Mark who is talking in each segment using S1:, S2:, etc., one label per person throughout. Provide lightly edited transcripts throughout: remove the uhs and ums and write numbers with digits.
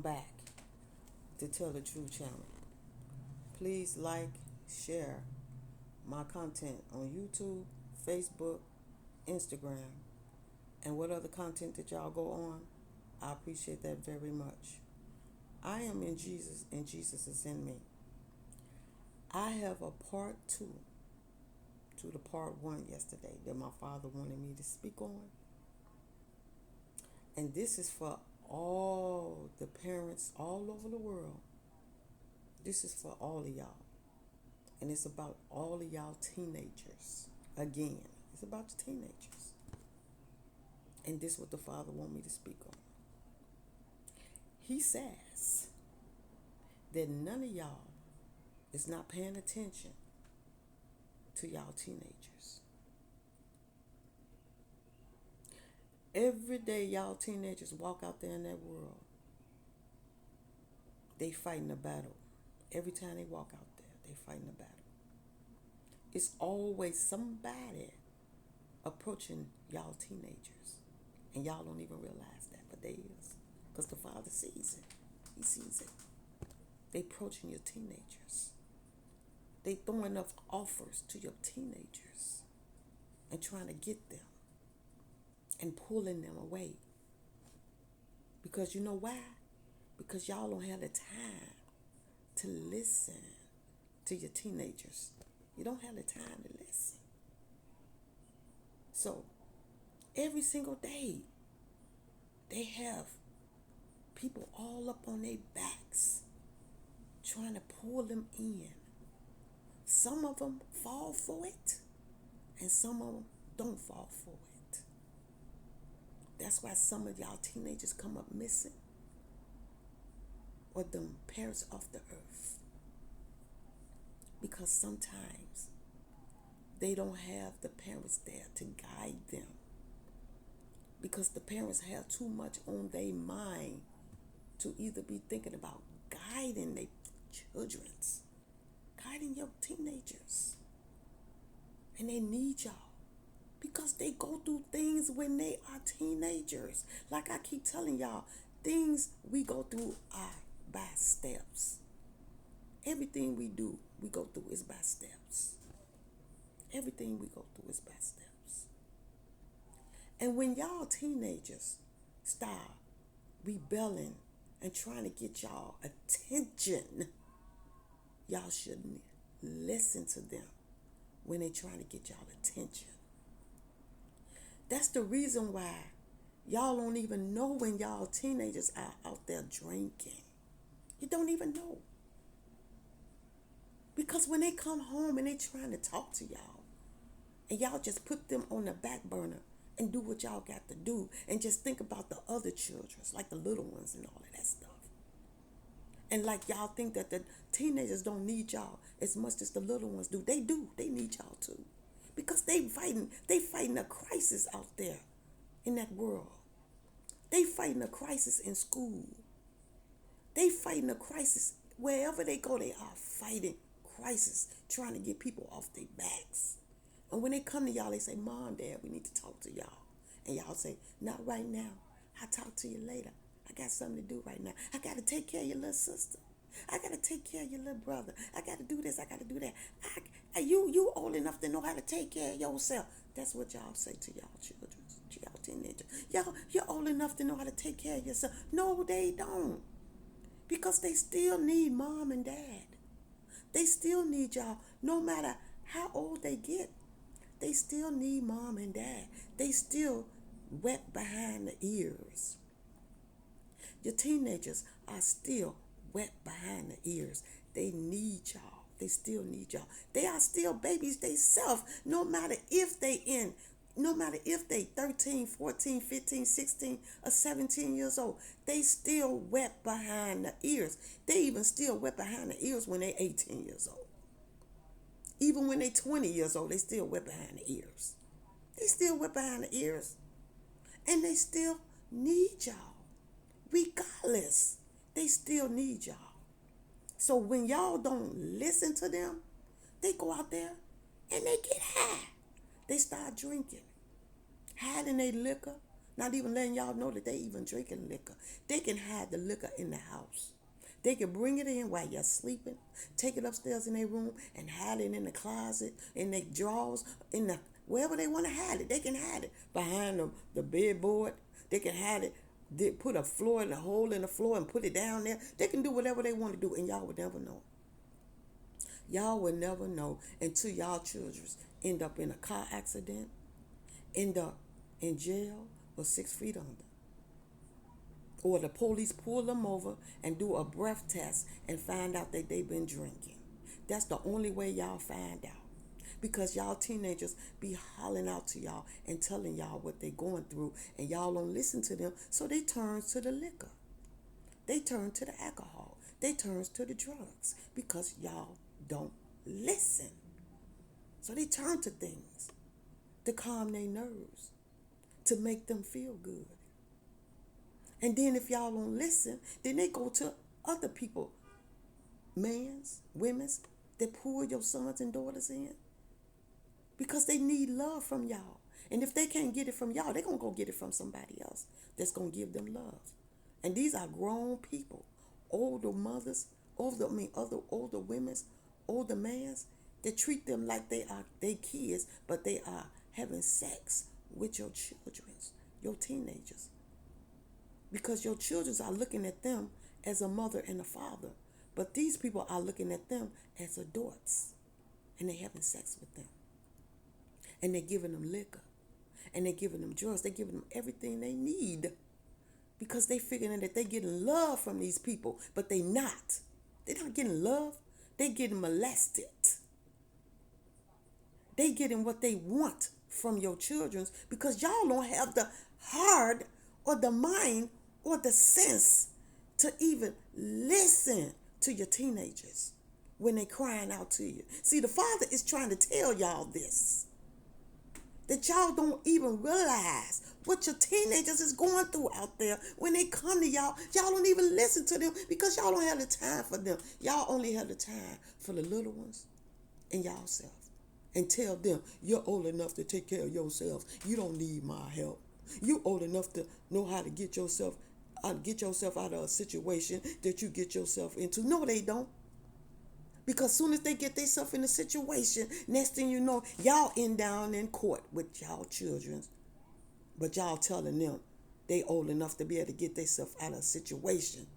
S1: back to Tell the Truth channel. Please like, share my content on YouTube, Facebook, Instagram, and what other content that y'all go on. I appreciate that very much. I am in Jesus and Jesus is in me. I have a part two to the part one yesterday that my father wanted me to speak on. And this is for all the parents all over the world. This is for all of y'all. And it's about all of y'all teenagers. Again, it's about the teenagers. And this is what the Father wants me to speak on. He says that none of y'all is not paying attention to y'all teenagers. Every day y'all teenagers walk out there in that world, they fighting a battle. Every time they walk out there, they fighting a battle. It's always somebody approaching y'all teenagers. And y'all don't even realize that, but they is. Because the Father sees it. He sees it. They approaching your teenagers. They throwing up offers to your teenagers and trying to get them and pulling them away. Because you know why? Because y'all don't have the time to listen to your teenagers. You don't have the time to listen. So, every single day, they have people all up on their backs trying to pull them in. Some of them fall for it, and some of them don't fall for it. That's why some of y'all teenagers come up missing, or them perish off the earth. Because sometimes they don't have the parents there to guide them. Because the parents have too much on their mind to either be thinking about guiding their children's, guiding your teenagers. And they need y'all. Because they go through things when they are teenagers. Like I keep telling y'all, things we go through are by steps. Everything we do, we go through is by steps. Everything we go through is by steps. And when y'all teenagers start rebelling and trying to get y'all attention, y'all shouldn't listen to them when they trying to get y'all attention. That's the reason why y'all don't even know when y'all teenagers are out there drinking. You don't even know. Because when they come home and they trying to talk to y'all, and y'all just put them on the back burner and do what y'all got to do, and just think about the other children, like the little ones and all of that stuff. And like y'all think that the teenagers don't need y'all as much as the little ones do. They do. They need y'all too. Because they fighting a crisis out there in that world. They fighting a crisis in school. They fighting a crisis wherever they go. They are fighting crisis, trying to get people off their backs. And when they come to y'all, they say, Mom, Dad, we need to talk to y'all. And y'all say, not right now. I'll talk to you later. I got something to do right now. I got to take care of your little sister. I got to take care of your little brother. I got to do this. I got to do that. You old enough to know how to take care of yourself. That's what y'all say to y'all children, to y'all teenagers. You're old enough to know how to take care of yourself. No, they don't. Because they still need mom and dad. They still need y'all no matter how old they get. They still need mom and dad. They still wet behind the ears. Your teenagers are still wet behind the ears. They need y'all. They still need y'all. They are still babies themselves, no matter if they 13, 14, 15, 16, or 17 years old. They still wet behind the ears. They even still wet behind the ears when they 18 years old. Even when they 20 years old, they still wet behind the ears. They still wet behind the ears. And they still need y'all. Regardless, they still need y'all. So when y'all don't listen to them, they go out there and they get high. They start drinking, hiding their liquor, Not even letting y'all know that they even drinking liquor. They can hide the liquor in the house. They can bring it in while you're sleeping, take it upstairs in their room, and hide it in the closet, in their drawers, in the wherever they want to hide it. They can hide it behind the bedboard. They can hide it. They put a floor in a hole in the floor and put it down there. They can do whatever they want to do, and y'all would never know. Y'all will never know until y'all children end up in a car accident, end up in jail, or 6 feet under. Or the police pull them over and do a breath test and find out that they've been drinking. That's the only way y'all find out. Because y'all teenagers be hollering out to y'all and telling y'all what they're going through, and y'all don't listen to them, so they turn to the liquor. They turn to the alcohol. They turn to the drugs because y'all don't listen. So they turn to things to calm their nerves, to make them feel good. And then if y'all don't listen, then they go to other people, mans, women's, that pull your sons and daughters in because they need love from y'all. And if they can't get it from y'all, they're going to go get it from somebody else that's going to give them love. And these are grown people, older mothers, older women, older mans that treat them like they are their kids, but they are having sex with your children, your teenagers. Because your children are looking at them as a mother and a father. But these people are looking at them as adults. And they're having sex with them. And they're giving them liquor. And they're giving them drugs. They're giving them everything they need. Because they figuring that they're getting love from these people. But they're not. They're not getting love. They're getting molested. They getting what they want from your children. Because y'all don't have the heart or the mind or the sense to even listen to your teenagers when they're crying out to you. See, the Father is trying to tell y'all this. That y'all don't even realize what your teenagers is going through out there when they come to y'all. Y'all don't even listen to them because y'all don't have the time for them. Y'all only have the time for the little ones and y'all self. And tell them, you're old enough to take care of yourself. You don't need my help. You old enough to know how to get yourself out of a situation that you get yourself into. No, they don't. Because soon as they get themselves in a situation, next thing you know, y'all end down in court with y'all children. But y'all telling them they old enough to be able to get themselves out of a situation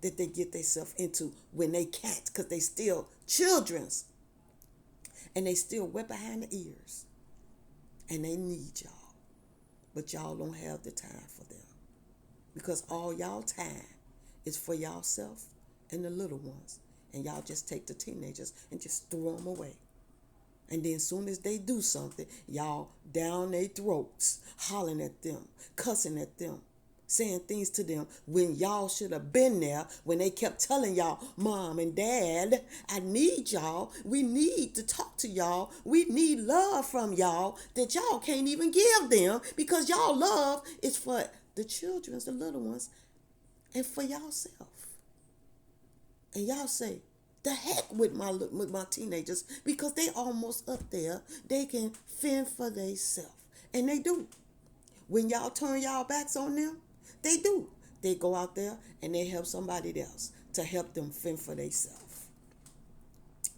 S1: that they get themselves into when they can't, because they still children's. And they still wet behind the ears. And they need y'all. But y'all don't have the time for them. Because all y'all time is for y'allself and the little ones. And y'all just take the teenagers and just throw them away. And then as soon as they do something, y'all down their throats, hollering at them, cussing at them, saying things to them when y'all should have been there when they kept telling y'all, Mom and Dad, I need y'all. We need to talk to y'all. We need love from y'all that y'all can't even give them because y'all love is for the children, the little ones, and for y'allself. And y'all say, the heck with my teenagers because they almost up there. They can fend for themselves. And they do. When y'all turn y'all backs on them, they do. They go out there and they help somebody else to help them fend for themselves.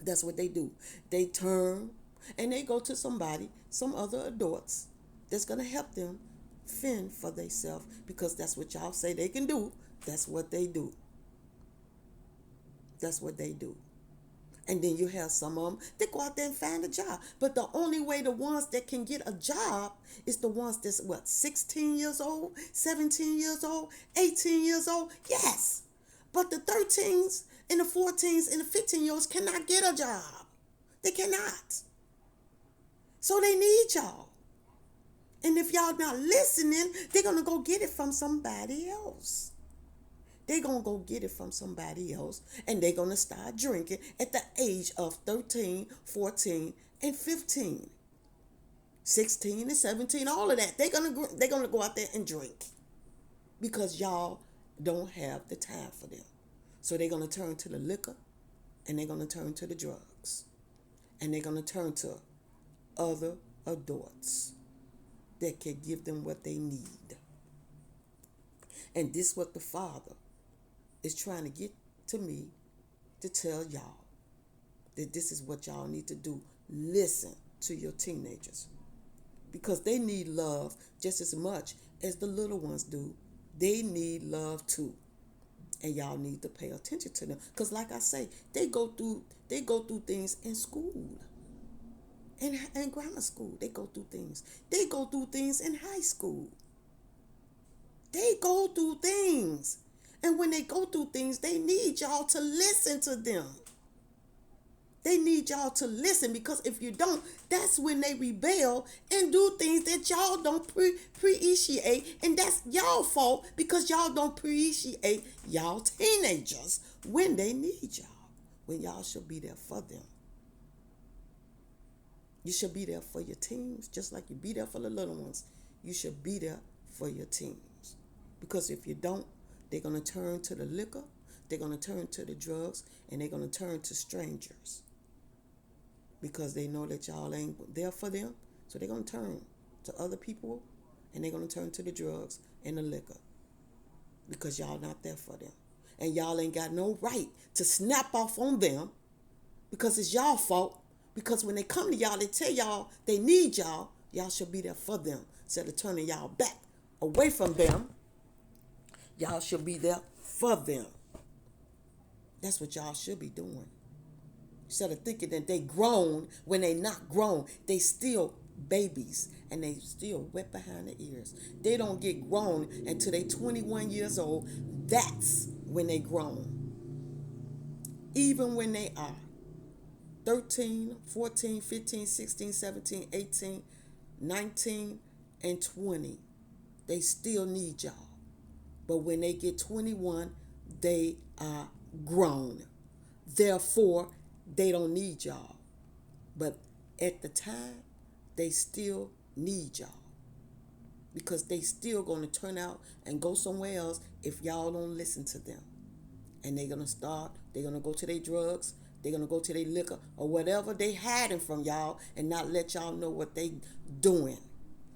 S1: That's what they do. They turn and they go to somebody, some other adults that's going to help them fend for themselves because that's what y'all say they can do. That's what they do. That's what they do. And then you have some of them that go out there and find a job. But the only way the ones that can get a job is the ones that's, 16 years old, 17 years old, 18 years old? Yes. But the 13s and the 14s and the 15-year-olds cannot get a job. They cannot. So they need y'all. And if y'all not listening, they're going to go get it from somebody else. They're going to go get it from somebody else, and they're going to start drinking at the age of 13, 14, and 15. 16 and 17, all of that. They're going to go out there and drink because y'all don't have the time for them. So they're going to turn to the liquor, and they're going to turn to the drugs, and they're going to turn to other adults that can give them what they need. And this what the Father is trying to get to me to tell y'all, that this is what y'all need to do. Listen to your teenagers, because they need love just as much as the little ones do. They need love too. And y'all need to pay attention to them, because like I say, they go through things in school, in grammar school. They go through things in high school. They go through things, and when they go through things, they need y'all to listen to them. They need y'all to listen, because if you don't, that's when they rebel and do things that y'all don't appreciate. And that's y'all fault, because y'all don't appreciate y'all teenagers when they need y'all, when y'all should be there for them. You should be there for your teens, just like you be there for the little ones. You should be there for your teens. Because if you don't, they're going to turn to the liquor, they're going to turn to the drugs, and they're going to turn to strangers. Because they know that y'all ain't there for them. So they're going to turn to other people, and they're going to turn to the drugs and the liquor, because y'all not there for them. And y'all ain't got no right to snap off on them, because it's y'all fault. Because when they come to y'all, they tell y'all they need y'all. Y'all should be there for them. Instead of turning y'all back away from them, y'all should be there for them. That's what y'all should be doing. Instead of thinking that they grown when they not grown. They still babies, and they still wet behind the ears. They don't get grown until they 21 years old. That's when they grown. Even when they are 13, 14, 15, 16, 17, 18, 19, and 20. They still need y'all. But when they get 21, they are grown. Therefore, they don't need y'all. But at the time, they still need y'all. Because they still going to turn out and go somewhere else if y'all don't listen to them. And they're going to go to their drugs, they're going to go to their liquor, or whatever they hiding from y'all, and not let y'all know what they doing.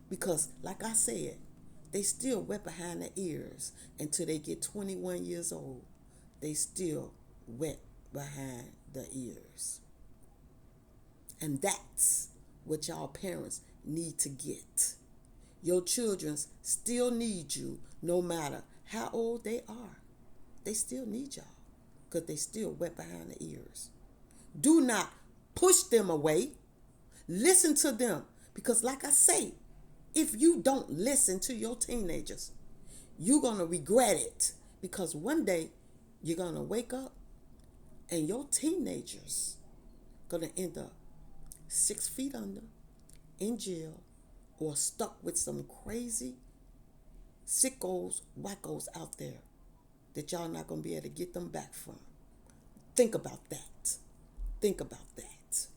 S1: Because, like I said, they still wet behind the ears until they get 21 years old. They still wet behind the ears. And that's what y'all parents need to get. Your children still need you no matter how old they are. They still need y'all, because they still wet behind the ears. Do not push them away. Listen to them, because like I say, if you don't listen to your teenagers, you're going to regret it, because one day you're going to wake up and your teenagers going to end up 6 feet under, in jail, or stuck with some crazy sickos, wackos out there that y'all not going to be able to get them back from. Think about that. Think about that.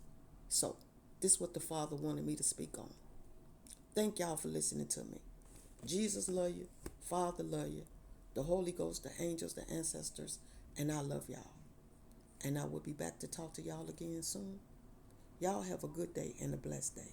S1: So, this is what the Father wanted me to speak on. Thank y'all for listening to me. Jesus love you. Father love you. The Holy Ghost, the angels, the ancestors, and I love y'all. And I will be back to talk to y'all again soon. Y'all have a good day and a blessed day.